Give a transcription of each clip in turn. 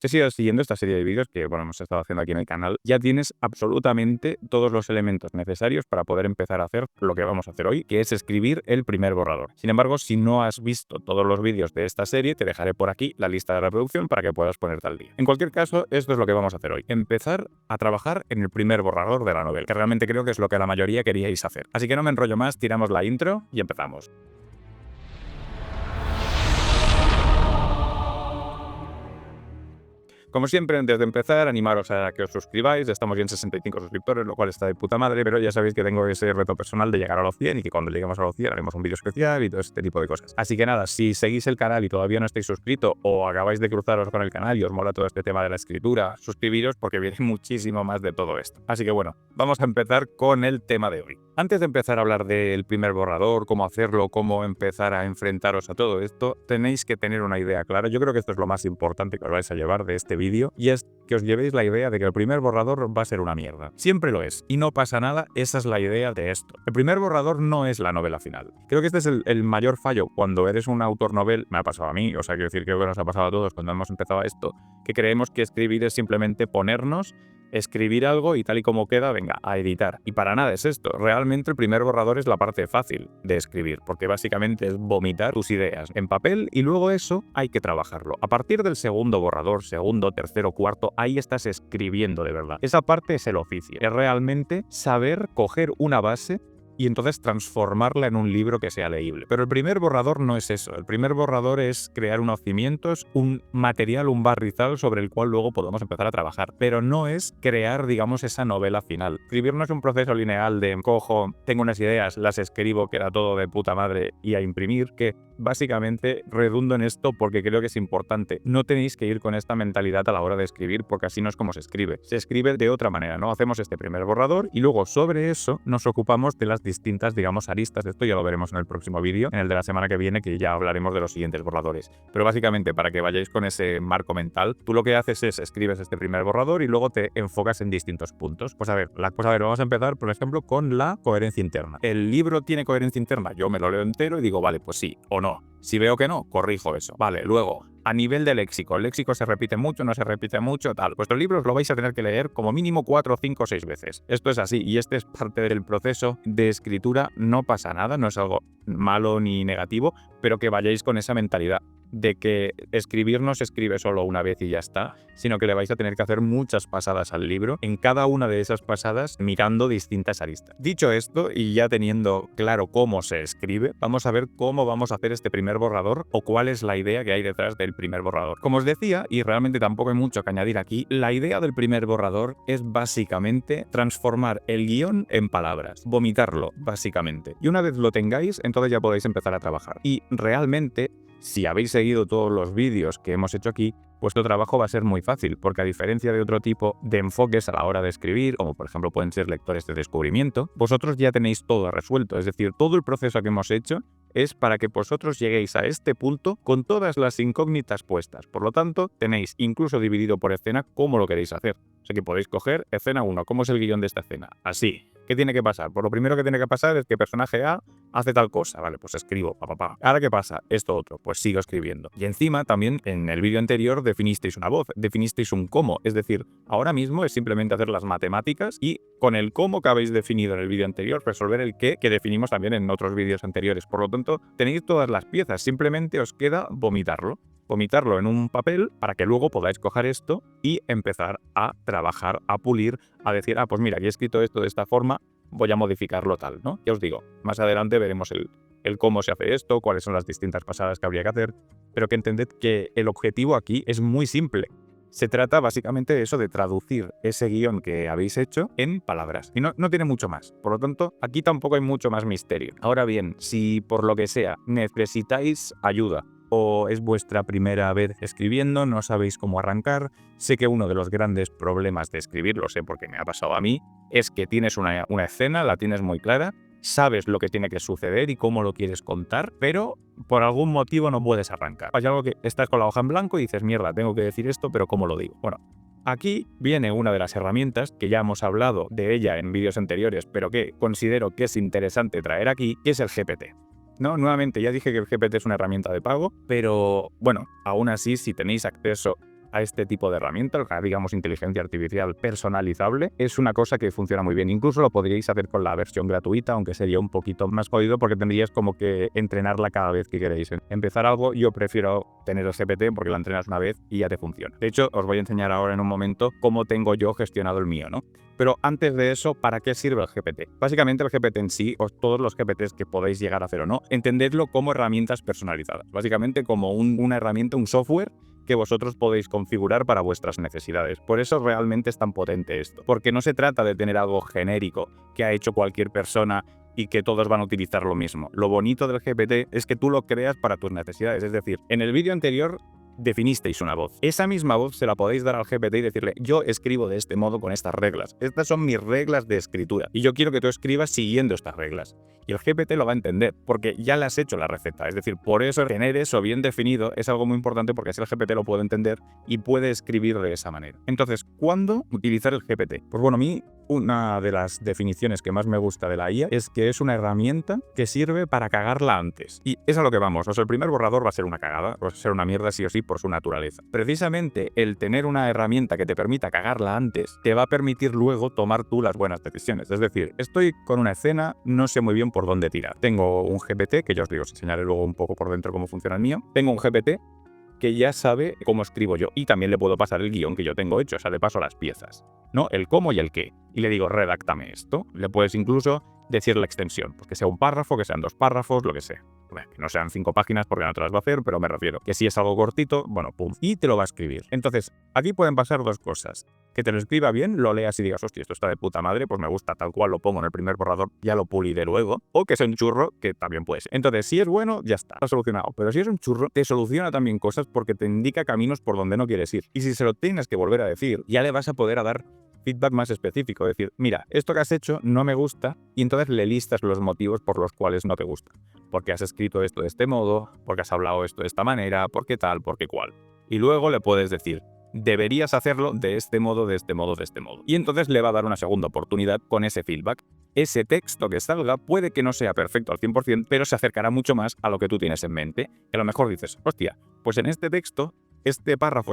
Si sigues siguiendo esta serie de vídeos que hemos estado haciendo aquí en el canal, ya tienes absolutamente todos los elementos necesarios para poder empezar a hacer lo que vamos a hacer hoy, que es escribir el primer borrador. Sin embargo, si no has visto todos los vídeos de esta serie, te dejaré por aquí la lista de reproducción para que puedas ponerte al día. En cualquier caso, esto es lo que vamos a hacer hoy. Empezar a trabajar en el primer borrador de la novela, que realmente creo que es lo que la mayoría queríais hacer. Así que no me enrollo más, tiramos la intro y empezamos. Como siempre, antes de empezar, animaros a que os suscribáis. Estamos ya en 65 suscriptores, lo cual está de puta madre, pero ya sabéis que tengo ese reto personal de llegar a los 100 y que cuando lleguemos a los 100 haremos un vídeo especial y todo este tipo de cosas. Así que nada, si seguís el canal y todavía no estáis suscritos o acabáis de cruzaros con el canal y os mola todo este tema de la escritura, suscribiros porque viene muchísimo más de todo esto. Así que bueno, vamos a empezar con el tema de hoy. Antes de empezar a hablar del primer borrador, cómo hacerlo, cómo empezar a enfrentaros a todo esto, tenéis que tener una idea clara. Yo creo que esto es lo más importante que os vais a llevar de este vídeo, y es que os llevéis la idea de que el primer borrador va a ser una mierda. Siempre lo es, y no pasa nada, esa es la idea de esto. El primer borrador no es la novela final. Creo que este es el mayor fallo cuando eres un autor novel, me ha pasado a mí, o sea, quiero decir que nos ha pasado a todos cuando hemos empezado esto, que creemos que escribir es simplemente ponernos, escribir algo y tal y como queda, venga, a editar. Y para nada es esto. Realmente el primer borrador es la parte fácil de escribir, porque básicamente es vomitar tus ideas en papel y luego eso hay que trabajarlo. A partir del segundo borrador, segundo, tercero, cuarto, ahí estás escribiendo de verdad. Esa parte es el oficio. Es realmente saber coger una base y entonces transformarla en un libro que sea leíble. Pero el primer borrador no es eso. El primer borrador es crear unos cimientos, un material, un barrizal sobre el cual luego podemos empezar a trabajar. Pero no es crear, digamos, esa novela final. Escribir no es un proceso lineal de cojo, tengo unas ideas, las escribo, queda todo de puta madre y a imprimir, que básicamente redundo en esto porque creo que es importante. No tenéis que ir con esta mentalidad a la hora de escribir porque así no es como se escribe. Se escribe de otra manera, ¿no? Hacemos este primer borrador y luego sobre eso nos ocupamos de las distintas, digamos, aristas. Esto ya lo veremos en el próximo vídeo, en el de la semana que viene, que ya hablaremos de los siguientes borradores. Pero básicamente, para que vayáis con ese marco mental, tú lo que haces es escribes este primer borrador y luego te enfocas en distintos puntos. Pues a ver, vamos a empezar, por ejemplo, con la coherencia interna. ¿El libro tiene coherencia interna? Yo me lo leo entero y digo, vale, pues sí o no. Si veo que no, corrijo eso. Vale, luego, a nivel de léxico, ¿el léxico se repite mucho, no se repite mucho, tal? Vuestros libros lo vais a tener que leer como mínimo 4, 5, 6 veces. Esto es así y este es parte del proceso de escritura. No pasa nada, no es algo malo ni negativo, pero que vayáis con esa mentalidad de que escribir no se escribe solo una vez y ya está, sino que le vais a tener que hacer muchas pasadas al libro, en cada una de esas pasadas mirando distintas aristas. Dicho esto, y ya teniendo claro cómo se escribe, vamos a ver cómo vamos a hacer este primer borrador o cuál es la idea que hay detrás del primer borrador. Como os decía, y realmente tampoco hay mucho que añadir aquí, la idea del primer borrador es básicamente transformar el guión en palabras, vomitarlo, básicamente. Y una vez lo tengáis, entonces ya podéis empezar a trabajar. Y realmente, si habéis seguido todos los vídeos que hemos hecho aquí, vuestro trabajo va a ser muy fácil, porque a diferencia de otro tipo de enfoques a la hora de escribir, como por ejemplo pueden ser lectores de descubrimiento, vosotros ya tenéis todo resuelto. Es decir, todo el proceso que hemos hecho es para que vosotros lleguéis a este punto con todas las incógnitas puestas. Por lo tanto, tenéis incluso dividido por escena cómo lo queréis hacer. O sea que podéis coger escena 1, ¿cómo es el guión de esta escena? Así. ¿Qué tiene que pasar? Pues lo primero que tiene que pasar es que personaje A hace tal cosa, vale, pues escribo, Ahora, ¿qué pasa? Esto otro, pues sigo escribiendo. Y encima también en el vídeo anterior definisteis una voz, definisteis un cómo, es decir, ahora mismo es simplemente hacer las matemáticas y con el cómo que habéis definido en el vídeo anterior resolver el qué que definimos también en otros vídeos anteriores. Por lo tanto, tenéis todas las piezas, simplemente os queda vomitarlo en un papel para que luego podáis coger esto y empezar a trabajar, a pulir, a decir, pues mira, aquí he escrito esto de esta forma, voy a modificarlo tal, ¿no? Ya os digo, más adelante veremos el cómo se hace esto, cuáles son las distintas pasadas que habría que hacer, pero que entended que el objetivo aquí es muy simple. Se trata básicamente de eso, de traducir ese guión que habéis hecho en palabras. Y no tiene mucho más. Por lo tanto, aquí tampoco hay mucho más misterio. Ahora bien, si por lo que sea necesitáis ayuda, o es vuestra primera vez escribiendo, no sabéis cómo arrancar, sé que uno de los grandes problemas de escribir, lo sé porque me ha pasado a mí, es que tienes una escena, la tienes muy clara, sabes lo que tiene que suceder y cómo lo quieres contar, pero por algún motivo no puedes arrancar. Hay algo que estás con la hoja en blanco y dices, mierda, tengo que decir esto, pero ¿cómo lo digo? Bueno, aquí viene una de las herramientas, que ya hemos hablado de ella en vídeos anteriores, pero que considero que es interesante traer aquí, que es el GPT. No, nuevamente, ya dije que el GPT es una herramienta de pago, pero bueno, aún así, si tenéis acceso a este tipo de herramientas, digamos inteligencia artificial personalizable, es una cosa que funciona muy bien. Incluso lo podríais hacer con la versión gratuita, aunque sería un poquito más jodido porque tendríais como que entrenarla cada vez que queréis. Empezar algo, yo prefiero tener el GPT porque la entrenas una vez y ya te funciona. De hecho, os voy a enseñar ahora en un momento cómo tengo yo gestionado el mío, ¿no? Pero antes de eso, ¿para qué sirve el GPT? Básicamente el GPT en sí, o todos los GPTs que podéis llegar a hacer o no, entendedlo como herramientas personalizadas. Básicamente como una herramienta, un software que vosotros podéis configurar para vuestras necesidades. Por eso realmente es tan potente esto. Porque no se trata de tener algo genérico que ha hecho cualquier persona y que todos van a utilizar lo mismo. Lo bonito del GPT es que tú lo creas para tus necesidades. Es decir, en el vídeo anterior definisteis una voz. Esa misma voz se la podéis dar al GPT y decirle, yo escribo de este modo con estas reglas. Estas son mis reglas de escritura y yo quiero que tú escribas siguiendo estas reglas. Y el GPT lo va a entender porque ya le has hecho la receta. Es decir, por eso tener eso bien definido es algo muy importante porque así el GPT lo puede entender y puede escribir de esa manera. Entonces, ¿cuándo utilizar el GPT? Pues bueno, a mí una de las definiciones que más me gusta de la IA es que es una herramienta que sirve para cagarla antes. Y es a lo que vamos. O sea, el primer borrador va a ser una cagada, va a ser una mierda sí o sí por su naturaleza. Precisamente el tener una herramienta que te permita cagarla antes te va a permitir luego tomar tú las buenas decisiones. Es decir, estoy con una escena, no sé muy bien por dónde tirar. Tengo un GPT, que ya os digo, os enseñaré luego un poco por dentro cómo funciona el mío. Tengo un GPT que ya sabe cómo escribo yo y también le puedo pasar el guión que yo tengo hecho, o sea, le paso las piezas, ¿no? El cómo y el qué. Y le digo, redáctame esto. Le puedes incluso decir la extensión, pues que sea un párrafo, que sean 2 párrafos, lo que sea. Bueno, que no sean 5 páginas porque no te las va a hacer, pero me refiero que si es algo cortito, bueno, pum, y te lo va a escribir. Entonces, aquí pueden pasar 2 cosas. Que te lo escriba bien, lo leas y digas, hostia, esto está de puta madre, pues me gusta tal cual, lo pongo en el primer borrador, ya lo puliré luego. O que sea un churro, que también puede ser. Entonces, si es bueno, ya está solucionado. Pero si es un churro, te soluciona también cosas porque te indica caminos por donde no quieres ir. Y si se lo tienes que volver a decir, ya le vas a poder dar feedback más específico, decir, mira, esto que has hecho no me gusta, y entonces le listas los motivos por los cuales no te gusta. Porque has escrito esto de este modo, porque has hablado esto de esta manera, porque tal, porque cual. Y luego le puedes decir, deberías hacerlo de este modo, de este modo, de este modo. Y entonces le va a dar una segunda oportunidad con ese feedback. Ese texto que salga puede que no sea perfecto al 100%, pero se acercará mucho más a lo que tú tienes en mente. Que a lo mejor dices, hostia, pues en este texto este párrafo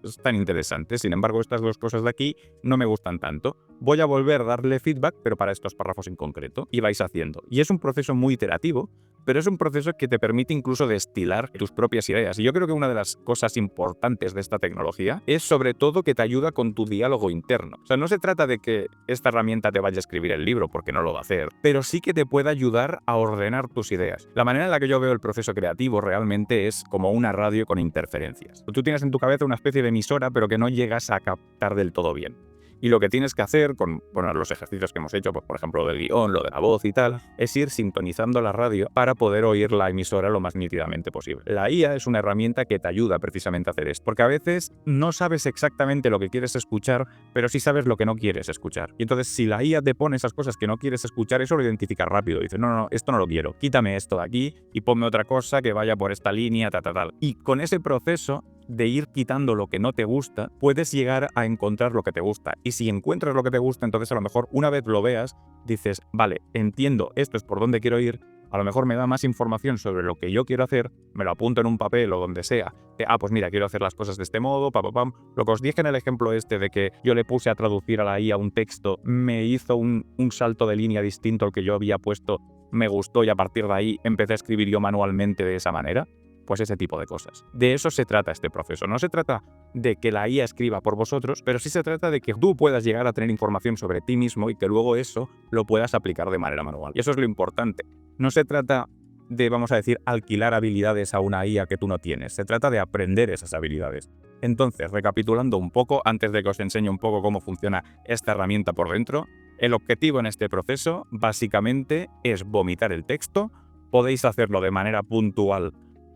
es tan interesante, sin embargo estas 2 cosas de aquí no me gustan tanto. Voy a volver a darle feedback, pero para estos párrafos en concreto, y vais haciendo. Y es un proceso muy iterativo, pero es un proceso que te permite incluso destilar tus propias ideas. Y yo creo que una de las cosas importantes de esta tecnología es sobre todo que te ayuda con tu diálogo interno. O sea, no se trata de que esta herramienta te vaya a escribir el libro, porque no lo va a hacer, pero sí que te puede ayudar a ordenar tus ideas. La manera en la que yo veo el proceso creativo realmente es como una radio con interferencias. Tú tienes en tu cabeza una especie de emisora, pero que no llegas a captar del todo bien. Y lo que tienes que hacer con los ejercicios que hemos hecho, pues, por ejemplo, lo del guión, lo de la voz y tal, es ir sintonizando la radio para poder oír la emisora lo más nítidamente posible. La IA es una herramienta que te ayuda precisamente a hacer esto, porque a veces no sabes exactamente lo que quieres escuchar, pero sí sabes lo que no quieres escuchar. Y entonces, si la IA te pone esas cosas que no quieres escuchar, eso lo identifica rápido. Dice, no, esto no lo quiero. Quítame esto de aquí y ponme otra cosa que vaya por esta línea, tal. Y con ese proceso de ir quitando lo que no te gusta, puedes llegar a encontrar lo que te gusta. Y si encuentras lo que te gusta, entonces a lo mejor una vez lo veas, dices, vale, entiendo, esto es por donde quiero ir, a lo mejor me da más información sobre lo que yo quiero hacer, me lo apunto en un papel o donde sea, pues mira, quiero hacer las cosas de este modo, pam. Lo que os dije en el ejemplo este de que yo le puse a traducir a la IA un texto, me hizo un salto de línea distinto al que yo había puesto, me gustó y a partir de ahí empecé a escribir yo manualmente de esa manera. Pues ese tipo de cosas. De eso se trata este proceso. No se trata de que la IA escriba por vosotros, pero sí se trata de que tú puedas llegar a tener información sobre ti mismo y que luego eso lo puedas aplicar de manera manual. Y eso es lo importante. No se trata de, vamos a decir, alquilar habilidades a una IA que tú no tienes. Se trata de aprender esas habilidades. Entonces, recapitulando un poco, antes de que os enseñe un poco cómo funciona esta herramienta por dentro, el objetivo en este proceso básicamente es vomitar el texto. Podéis hacerlo de manera puntual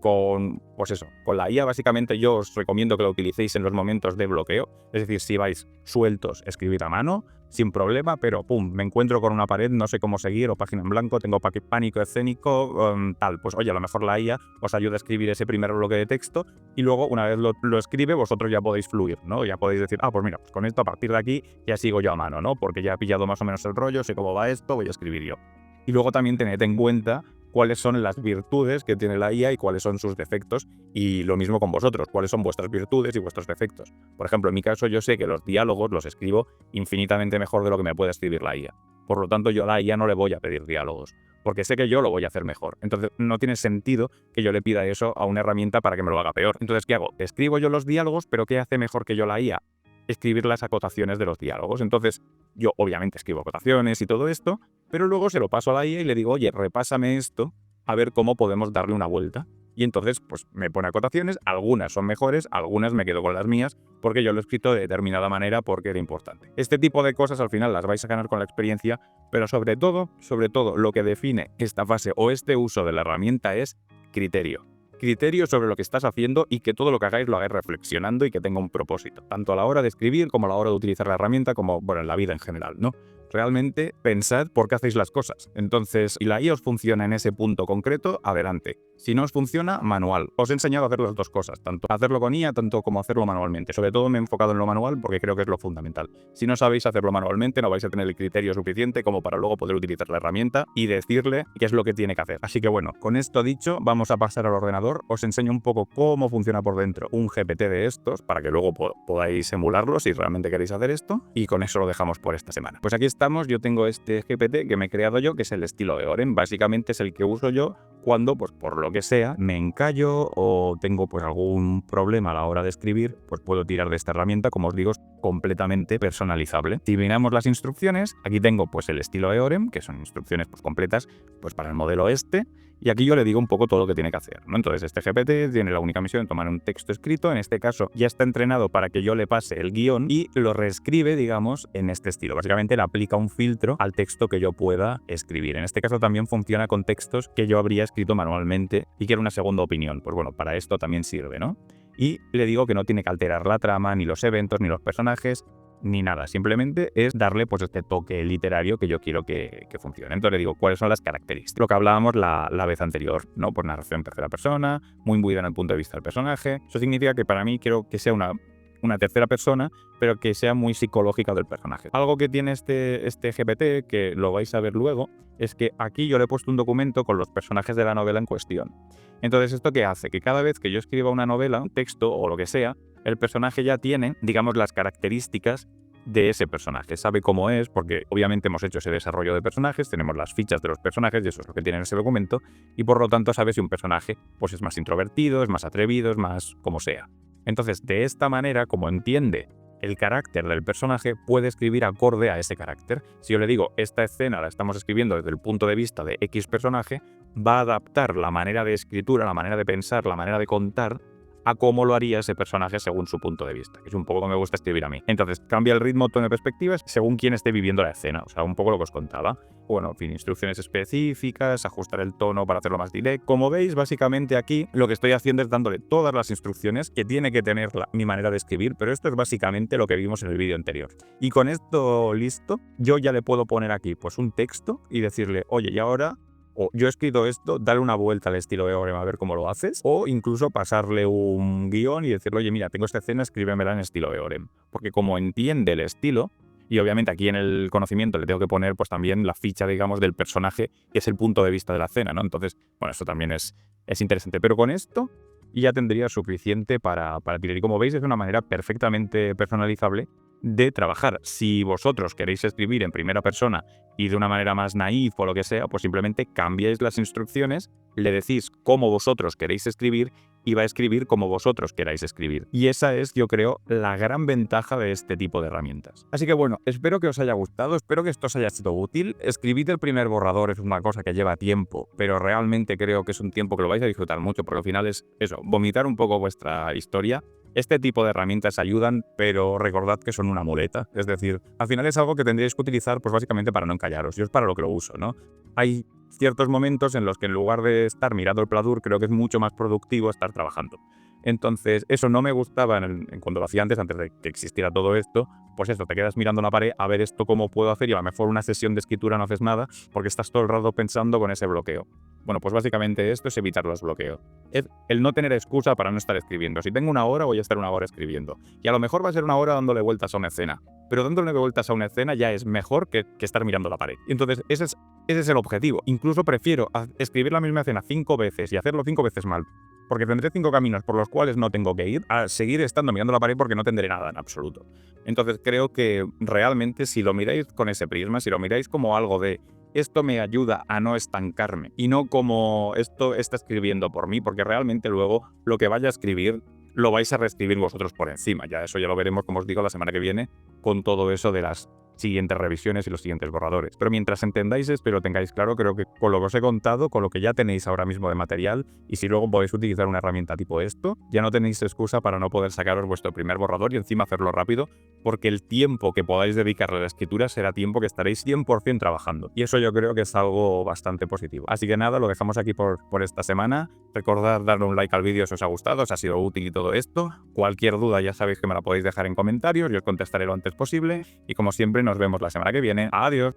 con la IA. Básicamente yo os recomiendo que lo utilicéis en los momentos de bloqueo, es decir, si vais sueltos, escribir a mano, sin problema, pero pum, me encuentro con una pared, no sé cómo seguir, o página en blanco, tengo pánico escénico, tal, pues oye, a lo mejor la IA os ayuda a escribir ese primer bloque de texto y luego una vez lo escribe, vosotros ya podéis fluir, ¿no? Ya podéis decir, pues mira, pues con esto a partir de aquí ya sigo yo a mano, ¿no? Porque ya he pillado más o menos el rollo, sé cómo va esto, voy a escribir yo. Y luego también tened en cuenta cuáles son las virtudes que tiene la IA y cuáles son sus defectos, y lo mismo con vosotros, cuáles son vuestras virtudes y vuestros defectos. Por ejemplo, en mi caso yo sé que los diálogos los escribo infinitamente mejor de lo que me puede escribir la IA. Por lo tanto, yo a la IA no le voy a pedir diálogos, porque sé que yo lo voy a hacer mejor. Entonces, no tiene sentido que yo le pida eso a una herramienta para que me lo haga peor. Entonces, ¿qué hago? Escribo yo los diálogos, pero ¿qué hace mejor que yo la IA? Escribir las acotaciones de los diálogos. Entonces, yo obviamente escribo acotaciones y todo esto, pero luego se lo paso a la IA y le digo, oye, repásame esto, a ver cómo podemos darle una vuelta. Y entonces, pues me pone acotaciones, algunas son mejores, algunas me quedo con las mías, porque yo lo he escrito de determinada manera porque era importante. Este tipo de cosas al final las vais a ganar con la experiencia, pero sobre todo, lo que define esta fase o este uso de la herramienta es criterio. Criterio sobre lo que estás haciendo y que todo lo que hagáis lo hagáis reflexionando y que tenga un propósito, tanto a la hora de escribir como a la hora de utilizar la herramienta, como bueno, en la vida en general, ¿no? Realmente pensad por qué hacéis las cosas. Entonces, si la IA os funciona en ese punto concreto, adelante. Si no os funciona, manual. Os he enseñado a hacer las dos cosas, tanto hacerlo con IA, tanto como hacerlo manualmente. Sobre todo me he enfocado en lo manual porque creo que es lo fundamental. Si no sabéis hacerlo manualmente, no vais a tener el criterio suficiente como para luego poder utilizar la herramienta y decirle qué es lo que tiene que hacer. Así que bueno, con esto dicho, vamos a pasar al ordenador. Os enseño un poco cómo funciona por dentro un GPT de estos, para que luego podáis emularlo si realmente queréis hacer esto, y con eso lo dejamos por esta semana. Pues aquí estamos, yo tengo este GPT que me he creado yo, que es el estilo EOREM. Básicamente es el que uso yo cuando, pues por lo que sea, me encallo o tengo pues algún problema a la hora de escribir, pues puedo tirar de esta herramienta, como os digo, es completamente personalizable. Si miramos las instrucciones, aquí tengo pues el estilo EOREM, que son instrucciones pues completas pues para el modelo este, y aquí yo le digo un poco todo lo que tiene que hacer, ¿no? Entonces este GPT tiene la única misión de tomar un texto escrito, en este caso ya está entrenado para que yo le pase el guión y lo reescribe, digamos, en este estilo. Básicamente le aplica un filtro al texto que yo pueda escribir. En este caso también funciona con textos que yo habría escrito manualmente y quiero una segunda opinión. Pues bueno, para esto también sirve, ¿no? Y le digo que no tiene que alterar la trama, ni los eventos, ni los personajes, ni nada. Simplemente es darle pues este toque literario que yo quiero que funcione. Entonces le digo cuáles son las características. Lo que hablábamos la vez anterior, ¿no? Pues narración en tercera persona, muy buena en el punto de vista del personaje. Eso significa que para mí quiero que sea una tercera persona, pero que sea muy psicológica del personaje. Algo que tiene este GPT, que lo vais a ver luego, es que aquí yo le he puesto un documento con los personajes de la novela en cuestión. Entonces, ¿esto qué hace? Que cada vez que yo escriba una novela, un texto o lo que sea, el personaje ya tiene, digamos, las características de ese personaje. Sabe cómo es, porque obviamente hemos hecho ese desarrollo de personajes, tenemos las fichas de los personajes y eso es lo que tiene en ese documento, y por lo tanto sabe si un personaje pues es más introvertido, es más atrevido, es más como sea. Entonces, de esta manera, como entiende el carácter del personaje, puede escribir acorde a ese carácter. Si yo le digo, esta escena la estamos escribiendo desde el punto de vista de X personaje, va a adaptar la manera de escritura, la manera de pensar, la manera de contar a cómo lo haría ese personaje según su punto de vista, que es un poco como me gusta escribir a mí. Entonces, cambia el ritmo, tono de perspectivas según quién esté viviendo la escena, o sea, un poco lo que os contaba. Bueno, en fin, instrucciones específicas, ajustar el tono para hacerlo más directo. Como veis, básicamente aquí lo que estoy haciendo es dándole todas las instrucciones que tiene que tener mi manera de escribir, pero esto es básicamente lo que vimos en el vídeo anterior. Y con esto listo, yo ya le puedo poner aquí pues un texto y decirle, oye, y ahora o yo he escrito esto, darle una vuelta al estilo EOREM a ver cómo lo haces, o incluso pasarle un guión y decirle, oye, mira, tengo esta escena, escríbemela en estilo EOREM. Porque como entiende el estilo, y obviamente aquí en el conocimiento le tengo que poner pues también la ficha, digamos, del personaje, que es el punto de vista de la escena, ¿no? Entonces, bueno, eso también es interesante. Pero con esto ya tendría suficiente para tirar. Y como veis, es una manera perfectamente personalizable de trabajar. Si vosotros queréis escribir en primera persona y de una manera más naif o lo que sea, pues simplemente cambiáis las instrucciones, le decís cómo vosotros queréis escribir y va a escribir como vosotros queráis escribir. Y esa es, yo creo, la gran ventaja de este tipo de herramientas. Así que bueno, espero que os haya gustado, espero que esto os haya sido útil. Escribid el primer borrador, es una cosa que lleva tiempo, pero realmente creo que es un tiempo que lo vais a disfrutar mucho, porque al final es eso, vomitar un poco vuestra historia. Este tipo de herramientas ayudan, pero recordad que son una muleta. Es decir, al final es algo que tendríais que utilizar pues básicamente para no encallaros. Yo es para lo que lo uso, ¿no? Hay ciertos momentos en los que en lugar de estar mirando el pladur, creo que es mucho más productivo estar trabajando. Entonces, eso no me gustaba en cuando lo hacía antes de que existiera todo esto. Pues eso, te quedas mirando la pared a ver esto cómo puedo hacer y a lo mejor una sesión de escritura no haces nada porque estás todo el rato pensando con ese bloqueo. Bueno, pues básicamente esto es evitar los bloqueos. Es el no tener excusa para no estar escribiendo. Si tengo una hora, voy a estar una hora escribiendo. Y a lo mejor va a ser una hora dándole vueltas a una escena. Pero dándole vueltas a una escena ya es mejor que estar mirando la pared. Entonces, ese es Ese es el objetivo. Incluso prefiero escribir la misma escena 5 veces y hacerlo 5 veces mal, porque tendré 5 caminos por los cuales no tengo que ir, a seguir estando mirando la pared porque no tendré nada en absoluto. Entonces creo que realmente si lo miráis con ese prisma, si lo miráis como algo de esto me ayuda a no estancarme y no como esto está escribiendo por mí, porque realmente luego lo que vaya a escribir lo vais a reescribir vosotros por encima. Ya eso ya lo veremos, como os digo, la semana que viene con todo eso de las siguientes revisiones y los siguientes borradores. Pero mientras entendáis esto y lo tengáis claro, creo que con lo que os he contado, con lo que ya tenéis ahora mismo de material, y si luego podéis utilizar una herramienta tipo esto, ya no tenéis excusa para no poder sacaros vuestro primer borrador y encima hacerlo rápido, porque el tiempo que podáis dedicarle a la escritura será tiempo que estaréis 100% trabajando. Y eso yo creo que es algo bastante positivo. Así que nada, lo dejamos aquí por esta semana. Recordad darle un like al vídeo si os ha gustado, os ha sido útil y todo esto. Cualquier duda ya sabéis que me la podéis dejar en comentarios, yo os contestaré lo antes posible. Y como siempre, nos vemos la semana que viene. Adiós.